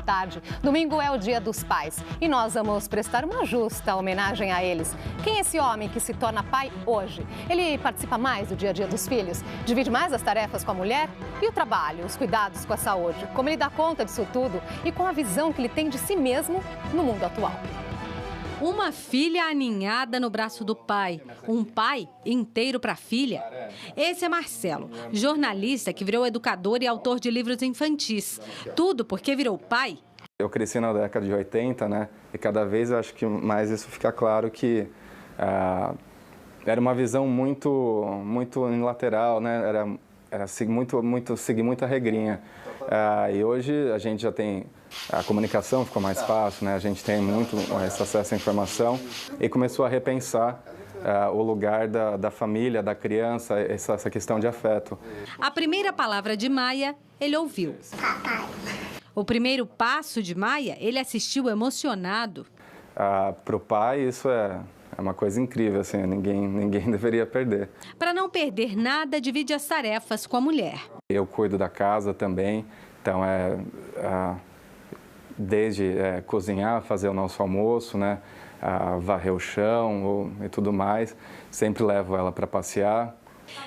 tarde. Domingo é o Dia dos Pais e nós vamos prestar uma justa homenagem a eles. Quem é esse homem que se torna pai hoje? Ele participa mais do dia a dia dos filhos? Divide mais as tarefas com a mulher? E o trabalho, os cuidados com a saúde? Como ele dá conta disso tudo e com a visão que ele tem de si mesmo no mundo atual? Uma filha aninhada no braço do pai, um pai inteiro para a filha. Esse é Marcelo, jornalista que virou educador e autor de livros infantis. Tudo porque virou pai. Eu cresci na década de 80, né? E cada vez eu acho que mais isso fica claro que era uma visão muito unilateral, né? Era seguir muito a regrinha. E hoje a gente já tem... A comunicação ficou mais fácil, né? A gente tem muito esse acesso à informação e começou a repensar o lugar da família, da criança, essa questão de afeto. A primeira palavra de Maia, ele ouviu. Papai. O primeiro passo de Maia, ele assistiu emocionado. Para o pai, isso é uma coisa incrível, assim, ninguém deveria perder. Para não perder nada, divide as tarefas com a mulher. Eu cuido da casa também, então desde cozinhar, fazer o nosso almoço, né, varrer o chão e tudo mais. Sempre levo ela para passear.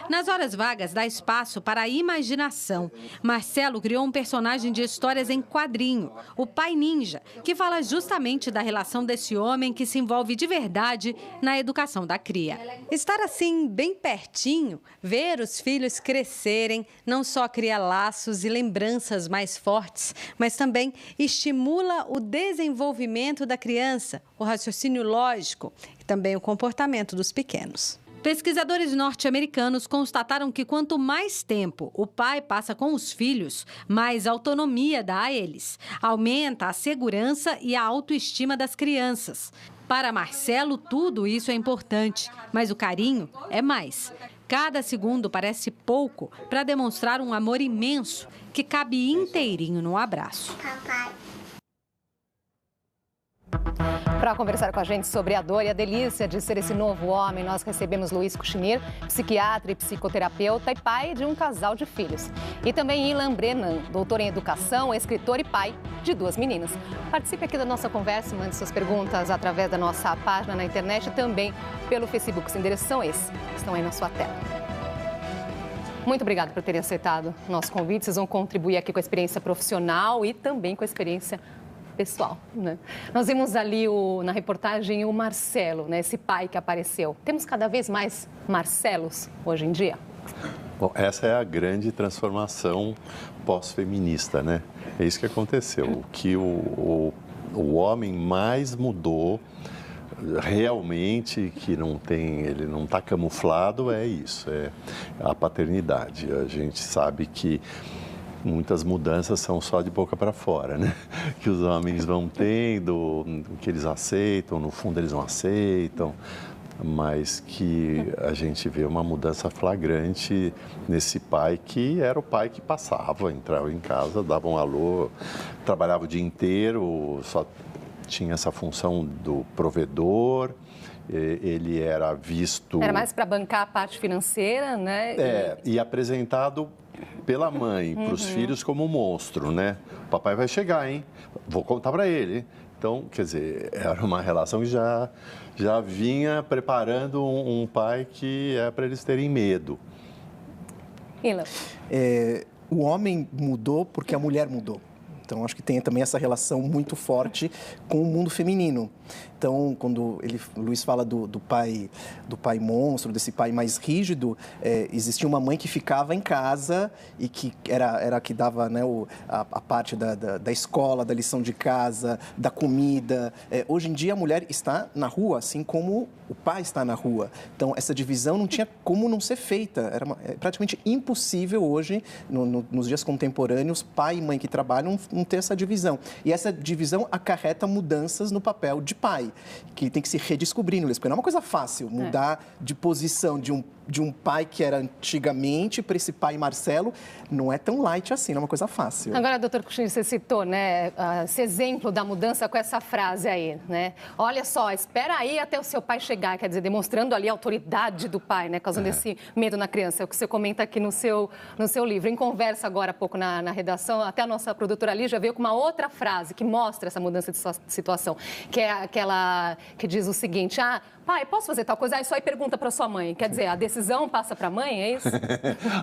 Nas horas vagas, dá espaço para a imaginação. Marcelo criou um personagem de histórias em quadrinho, o Pai Ninja, que fala justamente da relação desse homem que se envolve de verdade na educação da cria. Estar assim, bem pertinho, ver os filhos crescerem, não só cria laços e lembranças mais fortes, mas também estimula o desenvolvimento da criança, o raciocínio lógico e também o comportamento dos pequenos. Pesquisadores norte-americanos constataram que quanto mais tempo o pai passa com os filhos, mais autonomia dá a eles. Aumenta a segurança e a autoestima das crianças. Para Marcelo, tudo isso é importante, mas o carinho é mais. Cada segundo parece pouco para demonstrar um amor imenso que cabe inteirinho no abraço. Papai. Para conversar com a gente sobre a dor e a delícia de ser esse novo homem, nós recebemos Luiz Cuchinir, psiquiatra e psicoterapeuta e pai de um casal de filhos. E também Ilan Brennan, doutor em educação, escritor e pai de 2 meninas. Participe aqui da nossa conversa, mande suas perguntas através da nossa página na internet e também pelo Facebook. Os endereços são esses, estão aí na sua tela. Muito obrigada por terem aceitado o nosso convite. Vocês vão contribuir aqui com a experiência profissional e também com a experiência pessoal, né? Nós vimos ali na reportagem o Marcelo, né? Esse pai que apareceu. Temos cada vez mais Marcelos hoje em dia? Bom, essa é a grande transformação pós-feminista, né? É isso que aconteceu. O que o homem mais mudou realmente, que ele não está camuflado, é isso, é a paternidade. A gente sabe que muitas mudanças são só de boca para fora, né? Que os homens vão tendo, que eles aceitam, no fundo eles não aceitam, mas que a gente vê uma mudança flagrante nesse pai que era o pai que passava, entrava em casa, dava um alô, trabalhava o dia inteiro, só tinha essa função do provedor. Ele era visto... Era mais para bancar a parte financeira, né? E apresentado pela mãe para os filhos como um monstro, né? O papai vai chegar, hein? Vou contar para ele. Então, quer dizer, era uma relação que já vinha preparando um pai que é para eles terem medo. Ilan. O homem mudou porque a mulher mudou. Então, acho que tem também essa relação muito forte com o mundo feminino. Então, quando o Luiz fala do pai monstro, desse pai mais rígido, existia uma mãe que ficava em casa e que era que dava, né, a parte da escola, da lição de casa, da comida. Hoje em dia, a mulher está na rua, assim como o pai está na rua. Então, essa divisão não tinha como não ser feita. É praticamente impossível hoje, nos dias contemporâneos, pai e mãe que trabalham, não ter essa divisão. E essa divisão acarreta mudanças no papel de pai, que tem que se redescobrir, porque não é uma coisa fácil mudar de posição de um pai que era antigamente para esse pai Marcelo, não é tão light assim, não é uma coisa fácil. Agora, doutor Cuchinir, você citou, né, esse exemplo da mudança com essa frase aí, né? Olha só, espera aí até o seu pai chegar chegar, quer dizer, demonstrando ali a autoridade do pai, né, causando esse medo na criança. É o que você comenta aqui no seu livro. Em conversa agora há pouco na redação, até a nossa produtora ali já veio com uma outra frase que mostra essa mudança de situação, que é aquela que diz o seguinte: pai, posso fazer tal coisa? Isso aí pergunta para sua mãe. Quer dizer, a decisão passa para a mãe, é isso?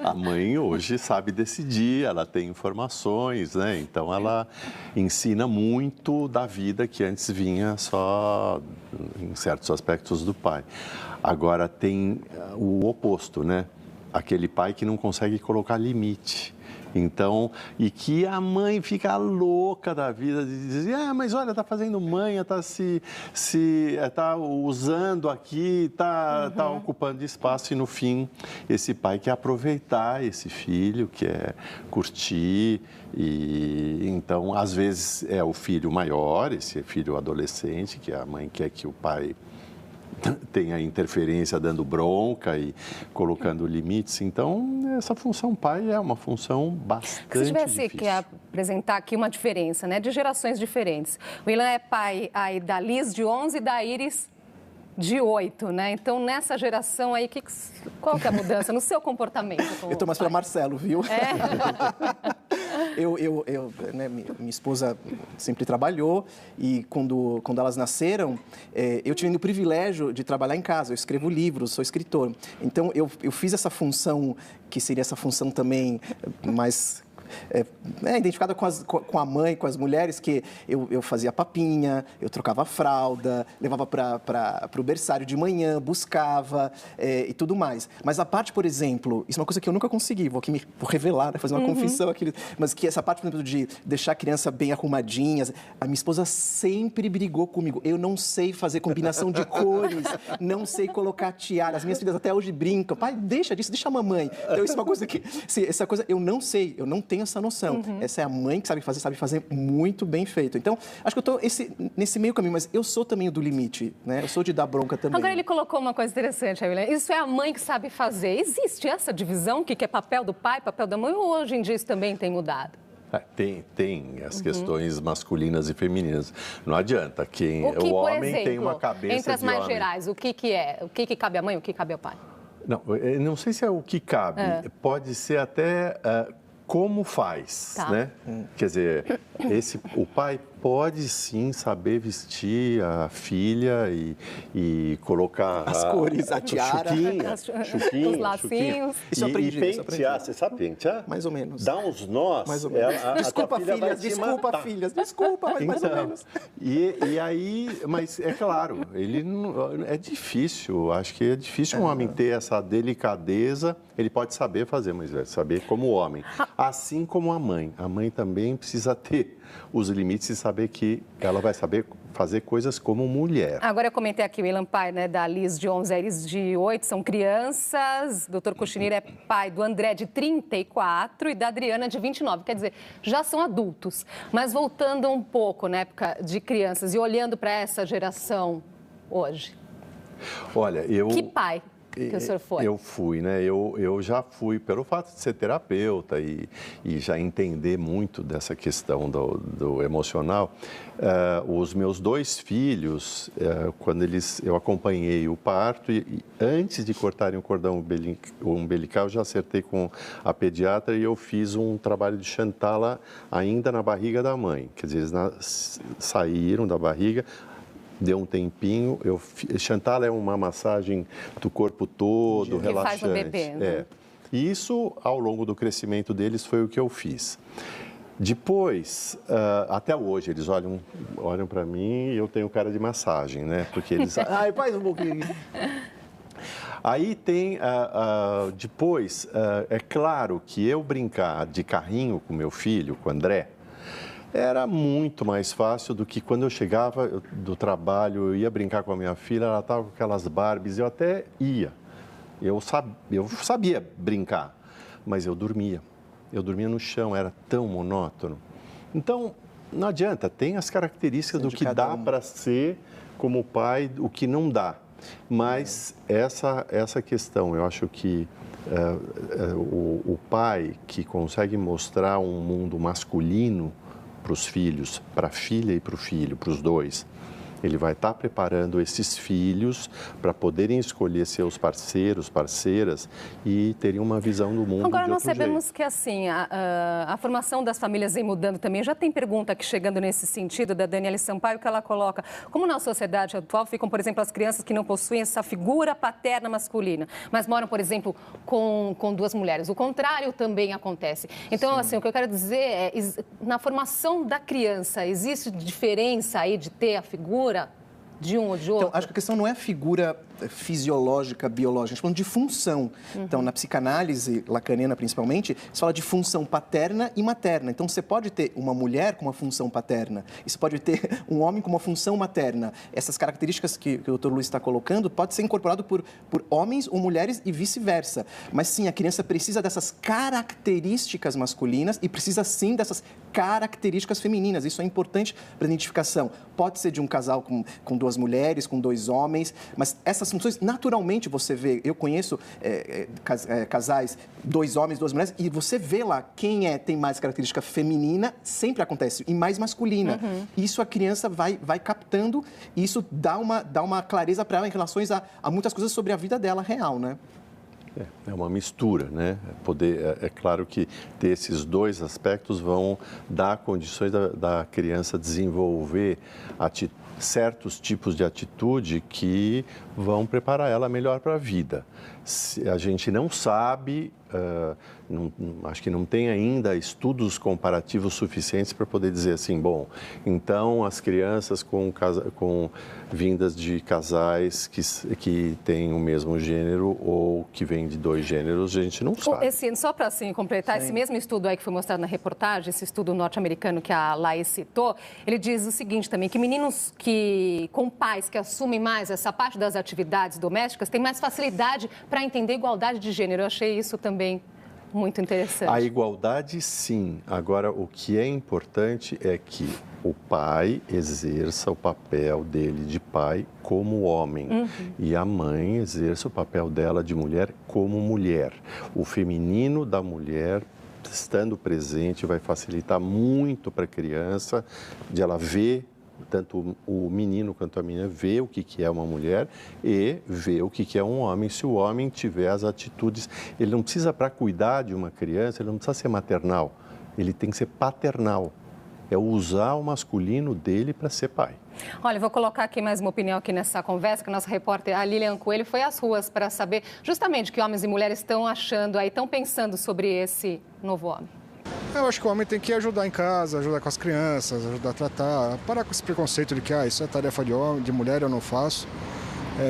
A mãe hoje sabe decidir, ela tem informações, né? Então ela ensina muito da vida que antes vinha só em certos aspectos do pai. Agora tem o oposto, né? Aquele pai que não consegue colocar limite. Então, e que a mãe fica louca da vida de dizer, mas olha, tá fazendo manha, tá usando aqui, tá ocupando espaço, e no fim, esse pai quer aproveitar esse filho, quer curtir, e então, às vezes, é o filho maior, esse filho adolescente, que a mãe quer que o pai tem a interferência dando bronca e colocando limites. Então, essa função pai é uma função bastante difícil. Se tivesse que apresentar aqui uma diferença, né, de gerações diferentes. O Ilan é pai aí da Liz, de 11, e da Iris, de 8, né? Então, nessa geração aí, qual que é a mudança no seu comportamento? Eu estou mais para Marcelo, viu? Né, minha esposa sempre trabalhou e quando elas nasceram, eu tive o privilégio de trabalhar em casa. Eu escrevo livros, sou escritor. Então, eu fiz essa função, que seria essa função também mais... identificada com a mãe, com as mulheres, que eu fazia papinha, eu trocava fralda, levava para o berçário de manhã, buscava e tudo mais. Mas a parte, por exemplo, isso é uma coisa que eu nunca consegui, vou revelar, né, fazer uma confissão aqui, mas que essa parte, por exemplo, de deixar a criança bem arrumadinha, a minha esposa sempre brigou comigo. Eu não sei fazer combinação de cores, não sei colocar tiara. As minhas filhas até hoje brincam, pai, deixa disso, deixa a mamãe. Então, isso é uma coisa que, essa coisa eu não sei, eu não tenho essa noção. Essa é a mãe que sabe fazer muito bem feito. Então, acho que eu estou nesse meio caminho, mas eu sou também o do limite, né? Eu sou de dar bronca também. Agora, ele colocou uma coisa interessante, William. Isso é a mãe que sabe fazer. Existe essa divisão, o que é papel do pai, papel da mãe, ou hoje em dia isso também tem mudado? Tem as questões masculinas e femininas. Não adianta. O homem, por exemplo, tem uma cabeça entre as mais homem. Gerais, o que é? O que cabe à mãe, o que cabe ao pai? Não sei se é o que cabe. Pode ser até... como faz, né? Quer dizer, o pai pode sim saber vestir a filha e colocar as cores, a tiara, os lacinhos. Isso eu aprendi. E pentear, você sabe pentear? Mais ou menos. Dá uns nós. Mais ou menos. Desculpa, filhas, desculpa, mas mais ou menos. E aí, mas é claro, é difícil, acho que é difícil um homem ter essa delicadeza. Ele pode saber fazer, mas vai saber como homem. Assim como a mãe. A mãe também precisa ter os limites e saber que ela vai saber fazer coisas como mulher. Agora eu comentei aqui o Ilan, pai, né, da Liz de 11, a Iris de 8, são crianças. O Dr. Kuchnir é pai do André de 34 e da Adriana de 29. Quer dizer, já são adultos. Mas voltando um pouco na época de crianças e olhando para essa geração hoje. Olha, Que pai que o senhor foi? Eu fui, né? Eu já fui, pelo fato de ser terapeuta e já entender muito dessa questão do emocional. Os meus 2 filhos, quando eu acompanhei o parto e antes de cortarem o cordão umbilical, eu já acertei com a pediatra e eu fiz um trabalho de Chantala ainda na barriga da mãe. Quer dizer, eles saíram da barriga. Deu um tempinho, Chantala é uma massagem do corpo todo, que relaxante. Faz no bebê, né? E isso, ao longo do crescimento deles, foi o que eu fiz. Depois, até hoje, eles olham para mim e eu tenho cara de massagem, né? Porque eles... Ai, faz um pouquinho. Aí tem, depois, é claro que eu brincar de carrinho com meu filho, com o André, era muito mais fácil do que quando eu chegava do trabalho, eu ia brincar com a minha filha, ela estava com aquelas Barbies, eu até ia. Eu sabia brincar, mas eu dormia. Eu dormia no chão, era tão monótono. Então, não adianta, tem as características do que dá para ser como pai, o que não dá. Mas essa questão, eu acho que o pai que consegue mostrar um mundo masculino para os filhos, para a filha e para o filho, para os dois, Ele vai estar preparando esses filhos para poderem escolher seus parceiros, parceiras e terem uma visão do mundo. Agora, de nós outro sabemos jeito. que assim, a formação das famílias vem mudando também. Já tem pergunta aqui chegando nesse sentido da Daniele Sampaio, que ela coloca: como na sociedade atual ficam, por exemplo, as crianças que não possuem essa figura paterna masculina, mas moram, por exemplo, com duas mulheres. O contrário também acontece. Então, assim, o que eu quero dizer é, na formação da criança, existe diferença aí de ter a figura de um ou de outro? Então, acho que a questão não é a figura fisiológica, biológica, a gente está falando de função. Então, na psicanálise lacaniana, principalmente, se fala de função paterna e materna. Então, você pode ter uma mulher com uma função paterna e você pode ter um homem com uma função materna. Essas características que o Dr. Luiz está colocando pode ser incorporado por homens ou mulheres e vice-versa. Mas, sim, a criança precisa dessas características masculinas e precisa, sim, dessas características femininas. Isso é importante para a identificação. Pode ser de um casal com duas mulheres, com dois homens, mas essas funções, naturalmente, você vê, eu conheço casais, dois homens, duas mulheres, e você vê lá quem tem mais característica feminina, sempre acontece, e mais masculina. Isso a criança vai captando, e isso dá uma clareza para ela em relação a muitas coisas sobre a vida dela real, né? É uma mistura, né? É claro que ter esses dois aspectos vão dar condições da criança desenvolver certos tipos de atitude que vão preparar ela melhor para a vida. A gente não sabe, acho que não tem ainda estudos comparativos suficientes para poder dizer assim, bom, então as crianças com vindas de casais que têm o mesmo gênero ou que vêm de dois gêneros, a gente não sabe. Só para assim, completar, esse mesmo estudo aí que foi mostrado na reportagem, esse estudo norte-americano que a Laís citou, ele diz o seguinte também, que meninos com pais que assumem mais essa parte das atividades domésticas têm mais facilidade para entender a igualdade de gênero. Eu achei isso também muito interessante. A igualdade, sim. Agora, o que é importante é que o pai exerça o papel dele de pai como homem e a mãe exerça o papel dela de mulher como mulher. O feminino da mulher, estando presente, vai facilitar muito para a criança de ela ver, tanto o menino quanto a menina, ver o que é uma mulher e ver o que é um homem. Se o homem tiver as atitudes, ele não precisa, para cuidar de uma criança, ele não precisa ser maternal, ele tem que ser paternal. É usar o masculino dele para ser pai. Olha, vou colocar aqui mais uma opinião aqui nessa conversa, que a nossa repórter, a Lilian Coelho, foi às ruas para saber justamente o que homens e mulheres estão achando aí, estão pensando sobre esse novo homem. Eu acho que o homem tem que ajudar em casa, ajudar com as crianças, ajudar a tratar, parar com esse preconceito de que isso é tarefa de homem, de mulher, eu não faço.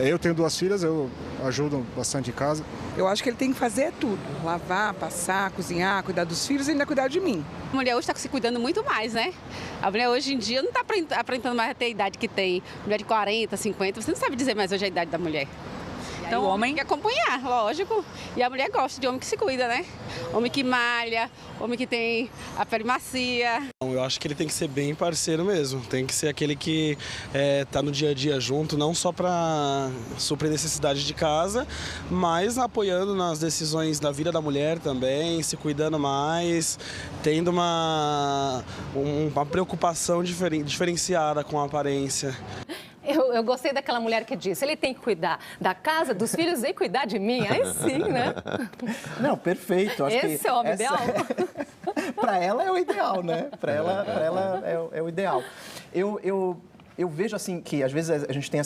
Eu tenho duas filhas, eu ajudo bastante em casa. Eu acho que ele tem que fazer tudo, lavar, passar, cozinhar, cuidar dos filhos e ainda cuidar de mim. A mulher hoje está se cuidando muito mais, né? A mulher hoje em dia não está aparentando mais ter a idade que tem. Mulher de 40, 50, você não sabe dizer mais hoje a idade da mulher. Então, o homem tem que acompanhar, lógico. E a mulher gosta de homem que se cuida, né? Homem que malha, homem que tem a pele macia. Eu acho que ele tem que ser bem parceiro mesmo. Tem que ser aquele que tá no dia a dia junto, não só para suprir necessidade de casa, mas apoiando nas decisões da vida da mulher também, se cuidando mais, tendo uma preocupação diferenciada com a aparência. Eu gostei daquela mulher que disse, ele tem que cuidar da casa, dos filhos e cuidar de mim. Aí sim, né? Não, perfeito. Acho Esse é o homem ideal? Para ela é o ideal, né? Para ela é o ideal. Eu vejo assim que às vezes a gente tem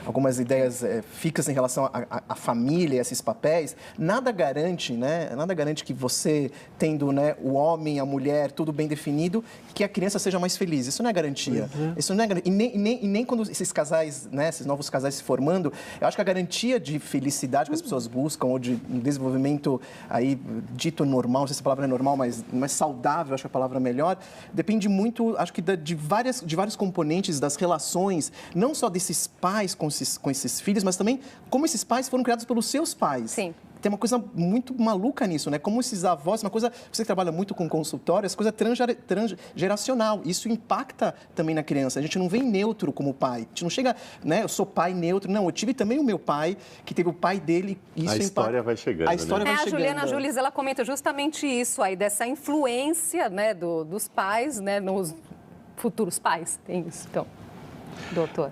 algumas ideias fixas em relação à família, esses papéis. Nada garante, né? Nada garante que você tendo, né, o homem, a mulher, tudo bem definido, que a criança seja mais feliz. Isso não é garantia. Isso não é garantia. E nem quando esses casais, né, esses novos casais se formando, eu acho que a garantia de felicidade que as pessoas buscam ou de um desenvolvimento aí dito normal, não sei se a palavra é normal, mas saudável, acho que a palavra é melhor, depende muito, acho que de vários componentes das relações, não só desses pais com esses filhos, mas também como esses pais foram criados pelos seus pais. Sim. Tem uma coisa muito maluca nisso, né? Como esses avós, uma coisa, você que trabalha muito com consultório, essa coisa transgeracional. Isso impacta também na criança. A gente não vem neutro como pai. A gente não chega, né? Eu sou pai neutro. Não, eu tive também o meu pai, que teve o pai dele. Isso a história vai chegando. A história vai chegando. A Juliana Jules, ela comenta justamente isso aí, dessa influência, né, dos pais, né, nos futuros pais. Tem isso, então. doutor?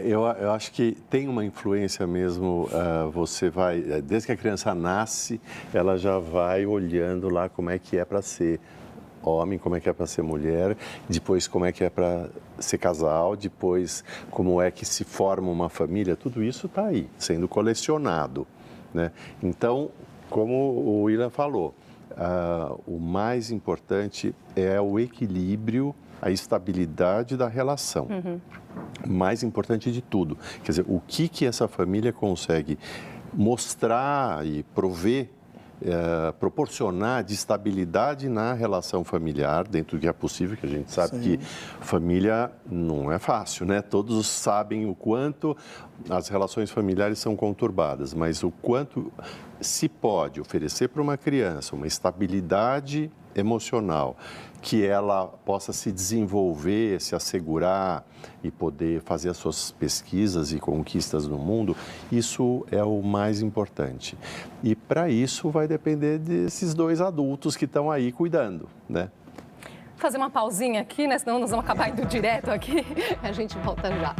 Eu acho que tem uma influência mesmo, você vai, desde que a criança nasce, ela já vai olhando lá como é que é para ser homem, como é que é para ser mulher, depois como é que é para ser casal, depois como é que se forma uma família, tudo isso está aí, sendo colecionado, né? Então, como o William falou, o mais importante é o equilíbrio, a estabilidade da relação. Mais importante de tudo, quer dizer, o que essa família consegue mostrar e prover, proporcionar de estabilidade na relação familiar, dentro do que é possível, que a gente sabe que família não é fácil, né? Todos sabem o quanto as relações familiares são conturbadas, mas o quanto se pode oferecer para uma criança uma estabilidade emocional, que ela possa se desenvolver, se assegurar e poder fazer as suas pesquisas e conquistas no mundo, isso é o mais importante. E para isso vai depender desses dois adultos que estão aí cuidando, né? Vou fazer uma pausinha aqui, né? Senão nós vamos acabar indo direto aqui. A gente volta já.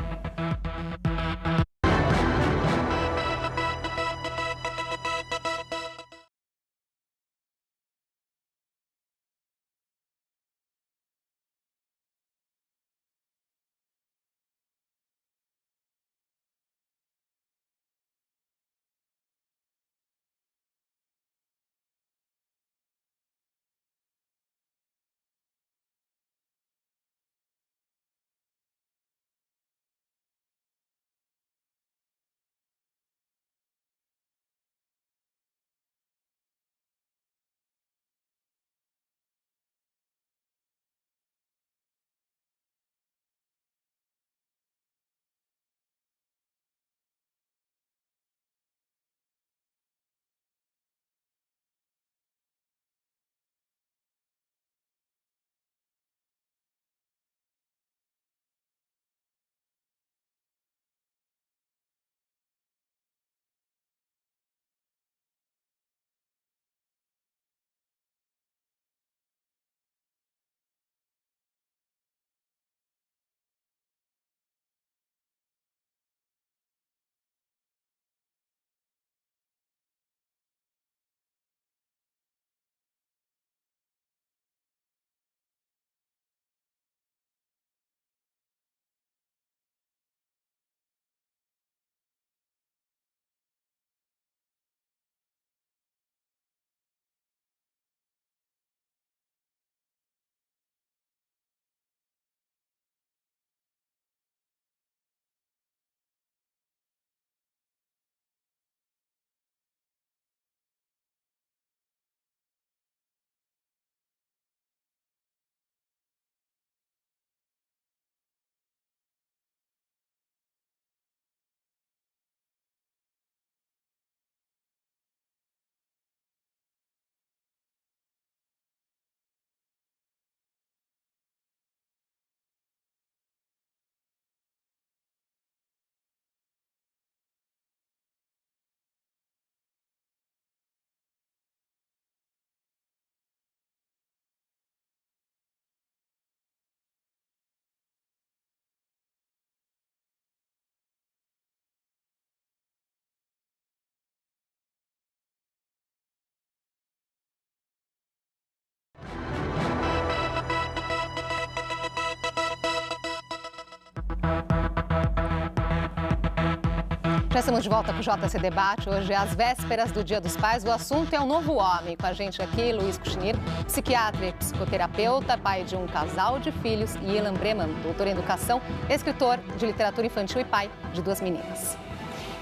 Já estamos de volta para o JC Debate. Hoje é às vésperas do Dia dos Pais. O assunto é o novo homem. Com a gente aqui, Luiz Kuchnir, psiquiatra e psicoterapeuta, pai de um casal de filhos, e Ilan Breman, doutor em educação, escritor de literatura infantil e pai de 2 meninas.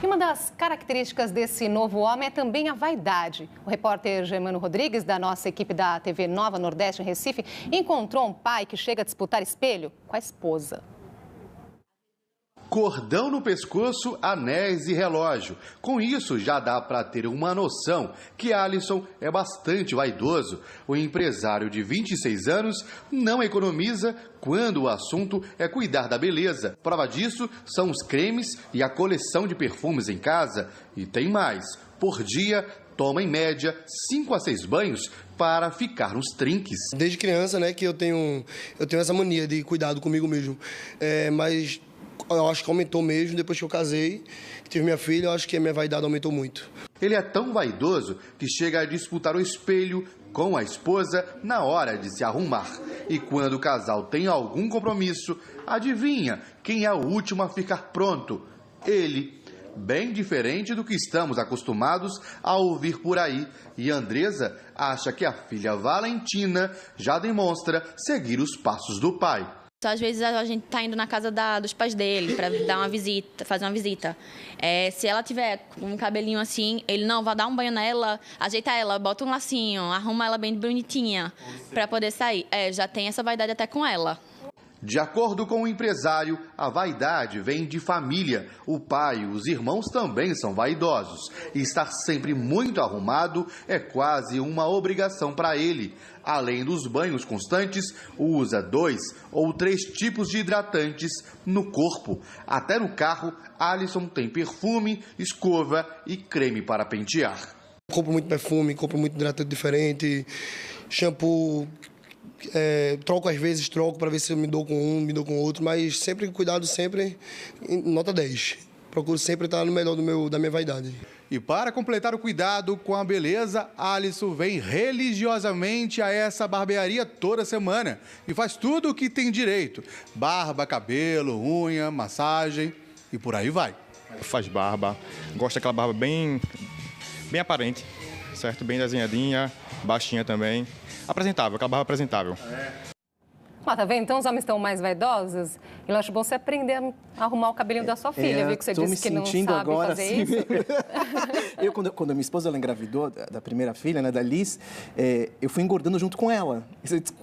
E uma das características desse novo homem é também a vaidade. O repórter Germano Rodrigues, da nossa equipe da TV Nova Nordeste, em Recife, encontrou um pai que chega a disputar espelho com a esposa. Cordão no pescoço, anéis e relógio. Com isso, já dá para ter uma noção que Alisson é bastante vaidoso. O empresário de 26 anos não economiza quando o assunto é cuidar da beleza. Prova disso são os cremes e a coleção de perfumes em casa. E tem mais. Por dia, toma em média 5 a 6 banhos para ficar nos trinques. Desde criança, né, que eu tenho essa mania de cuidado comigo mesmo, mas eu acho que aumentou mesmo depois que eu casei, tive minha filha, eu acho que a minha vaidade aumentou muito. Ele é tão vaidoso que chega a disputar o espelho com a esposa na hora de se arrumar. E quando o casal tem algum compromisso, adivinha quem é o último a ficar pronto? Ele. Bem diferente do que estamos acostumados a ouvir por aí. E Andresa acha que a filha Valentina já demonstra seguir os passos do pai. Às vezes a gente tá indo na casa dos pais dele para dar uma visita, fazer uma visita. Se ela tiver com um cabelinho assim, ele não vai dar um banho nela, ajeita ela, bota um lacinho, arruma ela bem bonitinha para poder sair. Já tem essa vaidade até com ela. De acordo com o empresário, a vaidade vem de família. O pai e os irmãos também são vaidosos. E estar sempre muito arrumado é quase uma obrigação para ele. Além dos banhos constantes, usa 2 ou 3 tipos de hidratantes no corpo. Até no carro, Alisson tem perfume, escova e creme para pentear. Compro muito perfume, compro muito hidratante diferente, shampoo... troco às vezes, para ver se eu me dou com um, me dou com outro, mas sempre cuidado, sempre nota 10. Procuro sempre estar no melhor da minha vaidade. E para completar o cuidado com a beleza, Alisson vem religiosamente a essa barbearia toda semana e faz tudo o que tem direito: barba, cabelo, unha, massagem e por aí vai. Faz barba, gosta daquela barba bem aparente, certo? Bem desenhadinha, baixinha também. Apresentável, aquela barba apresentável. Tá vendo? Então os homens estão mais vaidosos. E eu acho bom você aprender a arrumar o cabelinho da sua filha, viu? Que você disse que não sabe agora, fazer assim, isso. Quando a minha esposa ela engravidou da primeira filha, né, da Liz, eu fui engordando junto com ela.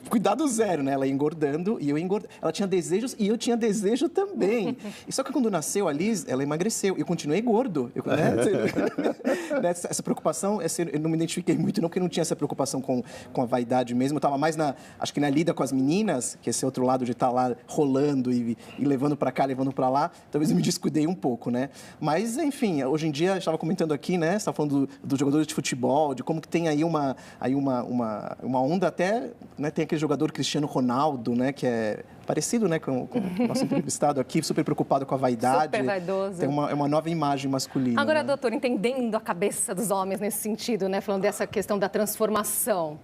Cuidado zero, né? Ela ia engordando e eu ia engordando. Ela tinha desejos e eu tinha desejo também. E só que quando nasceu a Liz, ela emagreceu. Eu continuei gordo. Essa preocupação, eu não me identifiquei muito, não, porque não tinha essa preocupação com a vaidade mesmo. Eu estava mais acho que na lida com as meninas, que esse outro lado de estar lá rolando e levando para cá, levando para lá, talvez eu me descuidei um pouco, né? Mas, enfim, hoje em dia, eu estava comentando aqui, né? Você estava falando dos jogadores de futebol, de como que tem aí uma onda até, né? Tem aquele jogador Cristiano Ronaldo, né? Que é parecido, né? Com o nosso entrevistado aqui, super preocupado com a vaidade. Super vaidoso. Tem uma nova imagem masculina. Agora, né? doutor, entendendo a cabeça dos homens nesse sentido, né? Falando dessa questão da transformação.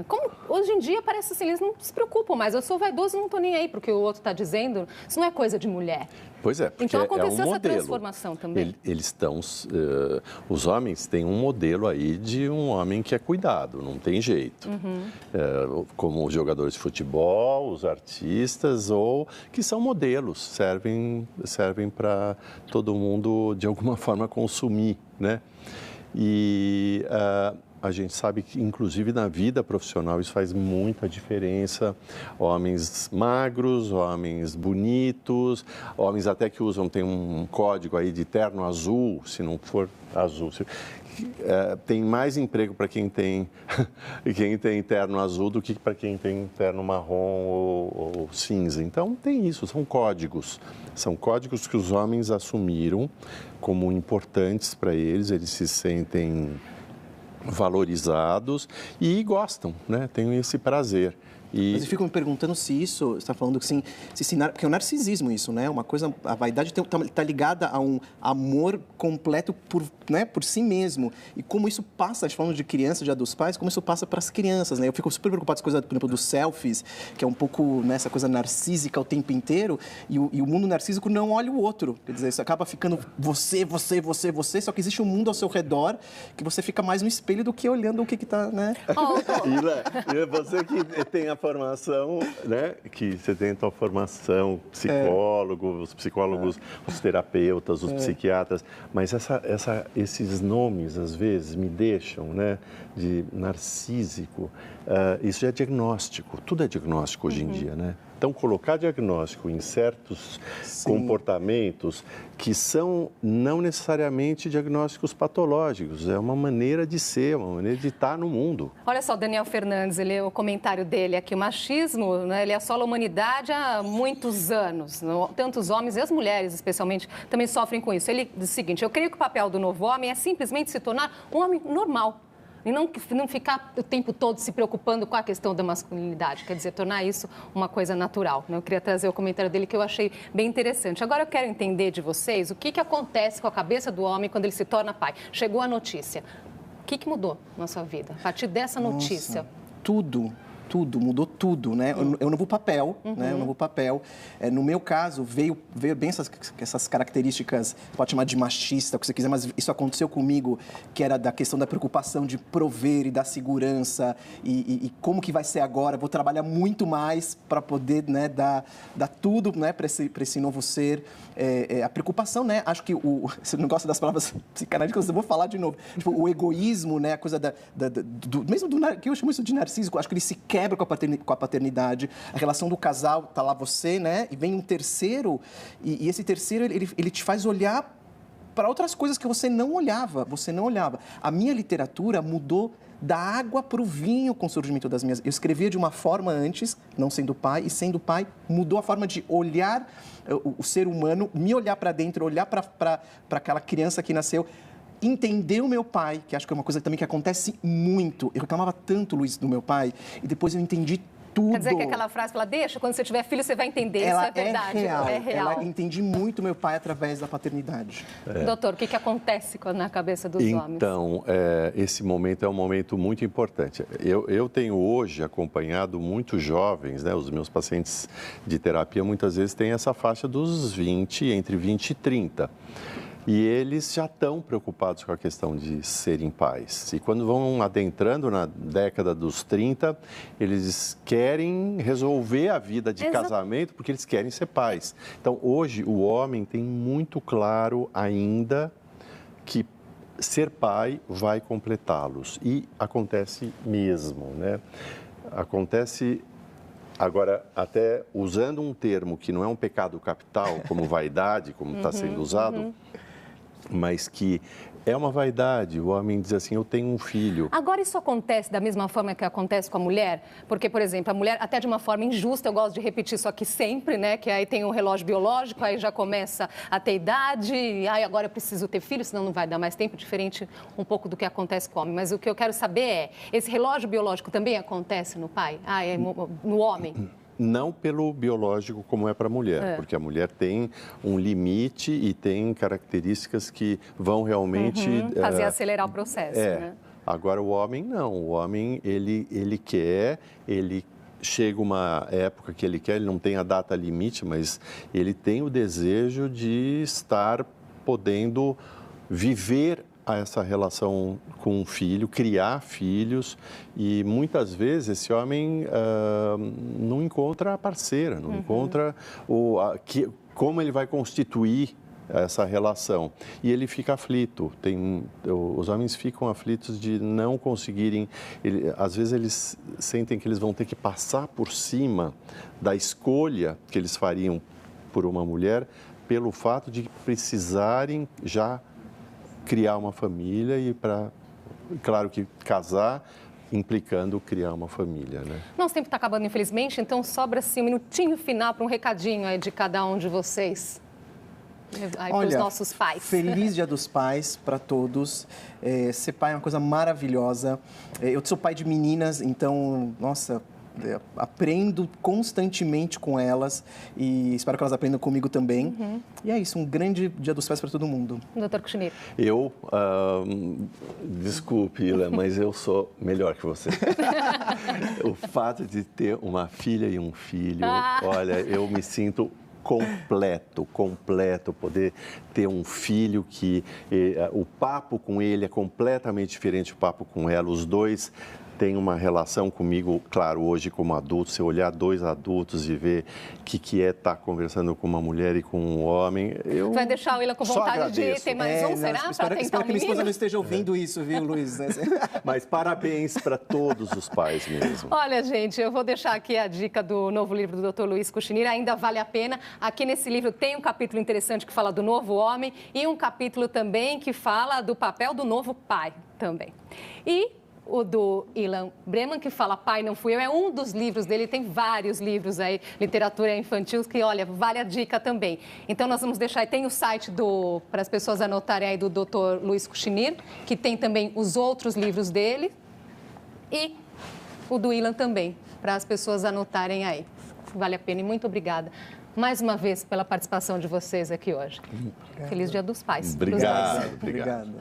Como hoje em dia parece assim, eles não se preocupam mais. Eu sou vaidoso e não estou nem aí porque o outro está dizendo. Isso não é coisa de mulher. Pois é, porque então aconteceu é um essa modelo. transformação também. Eles estão, os homens têm um modelo aí de um homem que é cuidado, não tem jeito. Como os jogadores de futebol, os artistas, ou que são modelos, servem para todo mundo de alguma forma consumir, né? E a gente sabe que, inclusive, na vida profissional, isso faz muita diferença. Homens magros, homens bonitos, homens até que usam, tem um código aí de terno azul, se não for azul. Tem mais emprego para quem tem terno azul do que para quem tem terno marrom ou cinza. Então, tem isso, são códigos. São códigos que os homens assumiram como importantes para eles, eles se sentem valorizados e gostam, né? Têm esse prazer. Mas eu fico me perguntando se isso, você está falando que sim, porque é o narcisismo isso, né? Uma coisa, a vaidade está ligada a um amor completo por si mesmo. E como isso passa, a gente falando de criança, já dos pais, como isso passa para as crianças, né? Eu fico super preocupado com essa coisa, por exemplo, dos selfies, que é um pouco nessa coisa narcísica o tempo inteiro, e o mundo narcísico não olha o outro. Quer dizer, isso acaba ficando você, só que existe um mundo ao seu redor que você fica mais no espelho do que olhando o que está, né? E você que tem a formação, né? Que você tem a tua formação, psicólogo, os psicólogos, os terapeutas, os psiquiatras, mas esses nomes, às vezes, me deixam, né? De narcísico. Isso é diagnóstico, tudo é diagnóstico hoje em dia, né? Então, colocar diagnóstico em certos comportamentos que são não necessariamente diagnósticos patológicos, é uma maneira de ser, uma maneira de estar no mundo. Olha só, Daniel Fernandes, o comentário dele aqui, o machismo, né, ele assola a humanidade há muitos anos. Tanto os homens e as mulheres, especialmente, também sofrem com isso. Ele diz o seguinte: eu creio que o papel do novo homem é simplesmente se tornar um homem normal. E não ficar o tempo todo se preocupando com a questão da masculinidade, quer dizer, tornar isso uma coisa natural. Eu queria trazer o comentário dele que eu achei bem interessante. Agora eu quero entender de vocês o que acontece com a cabeça do homem quando ele se torna pai. Chegou a notícia. O que mudou na sua vida a partir dessa notícia? Tudo, mudou tudo, né? Eu não vou papel, né? Eu não vou papel. No meu caso, veio bem essas características, pode chamar de machista, o que você quiser, mas isso aconteceu comigo, que era da questão da preocupação de prover e da segurança e como que vai ser agora. Vou trabalhar muito mais para poder, né, dar tudo, né, para esse novo ser. A preocupação, né? Acho que você não gosta das palavras psicanalíticas, eu vou falar de novo. Tipo, o egoísmo, né? A coisa mesmo que eu chamo isso de narciso, acho que ele se quebra com a paternidade, a relação do casal, tá lá você, né? E vem um terceiro, e esse terceiro, ele te faz olhar para outras coisas que você não olhava. A minha literatura mudou da água para o vinho com o surgimento das minhas... Eu escrevia de uma forma antes, não sendo pai, e sendo pai, mudou a forma de olhar o ser humano, me olhar para dentro, olhar para aquela criança que nasceu, entender o meu pai, que acho que é uma coisa também que acontece muito. Eu reclamava tanto, Luiz, do meu pai, e depois eu entendi tudo. Quer dizer que aquela frase fala, deixa, quando você tiver filho, você vai entender. Ela isso é verdade. É real. Entendi muito meu pai através da paternidade. Doutor, o que acontece na cabeça dos homens? Então, esse momento é um momento muito importante. Eu tenho hoje acompanhado muitos jovens, né? Os meus pacientes de terapia muitas vezes têm essa faixa dos 20, entre 20 e 30. E eles já estão preocupados com a questão de serem pais. E quando vão adentrando na década dos 30, eles querem resolver a vida de casamento porque eles querem ser pais. Então, hoje, o homem tem muito claro ainda que ser pai vai completá-los. E acontece mesmo, né? Acontece... Agora, até usando um termo que não é um pecado capital, como vaidade, como está sendo usado, mas que é uma vaidade. O homem diz assim, eu tenho um filho. Agora, isso acontece da mesma forma que acontece com a mulher? Porque, por exemplo, a mulher, até de uma forma injusta, eu gosto de repetir isso aqui sempre, né? Que aí tem um relógio biológico, aí já começa a ter idade, aí agora eu preciso ter filho, senão não vai dar mais tempo, diferente um pouco do que acontece com o homem. Mas o que eu quero saber é, esse relógio biológico também acontece no pai? No homem? Não pelo biológico como é para a mulher, porque a mulher tem um limite e tem características que vão realmente... fazer acelerar o processo, né? Agora, o homem não. O homem, ele quer, ele chega uma época que ele quer, ele não tem a data limite, mas ele tem o desejo de estar podendo viver essa relação com o filho, criar filhos, e muitas vezes esse homem não encontra a parceira, não encontra como ele vai constituir essa relação. E ele fica aflito. Os homens ficam aflitos de não conseguirem... às vezes eles sentem que eles vão ter que passar por cima da escolha que eles fariam por uma mulher pelo fato de precisarem já criar uma família e claro que casar implicando criar uma família, né? Nosso tempo está acabando, infelizmente, então sobra assim um minutinho final para um recadinho aí de cada um de vocês. Aí para os nossos pais. Feliz Dia dos Pais para todos. Ser pai é uma coisa maravilhosa. Eu sou pai de meninas, então, nossa... aprendo constantemente com elas e espero que elas aprendam comigo também. E é isso, um grande Dia dos Pais para todo mundo. Doutor Cuccinir. Desculpe, Ila, mas eu sou melhor que você. O fato de ter uma filha e um filho, olha, eu me sinto completo, poder ter um filho que o papo com ele é completamente diferente do papo com ela, os dois tem uma relação comigo, claro, hoje como adulto, se eu olhar 2 adultos e ver o que é estar conversando com uma mulher e com um homem, eu vai deixar o Willam com vontade de ter mais um, será? Espero que minha esposa não esteja ouvindo isso, viu, Luiz? Mas parabéns para todos os pais mesmo. Olha, gente, eu vou deixar aqui a dica do novo livro do Dr. Luiz Cuchinir, ainda vale a pena. Aqui nesse livro tem um capítulo interessante que fala do novo homem e um capítulo também que fala do papel do novo pai também. E o do Ilan Breman, que fala Pai, Não Fui Eu, é um dos livros dele, tem vários livros aí, literatura infantil, que, olha, vale a dica também. Então, nós vamos deixar, tem o site para as pessoas anotarem aí do Dr. Luiz Cuchinir, que tem também os outros livros dele, e o do Ilan também, para as pessoas anotarem aí. Vale a pena e muito obrigada mais uma vez pela participação de vocês aqui hoje. Obrigado. Feliz Dia dos Pais. Obrigado.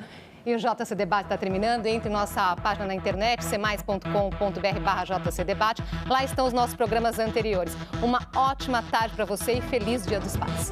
E o JC Debate está terminando. Entre nossa página na internet, cmais.com.br/JCDebate. Lá estão os nossos programas anteriores. Uma ótima tarde para você e feliz Dia dos Pais.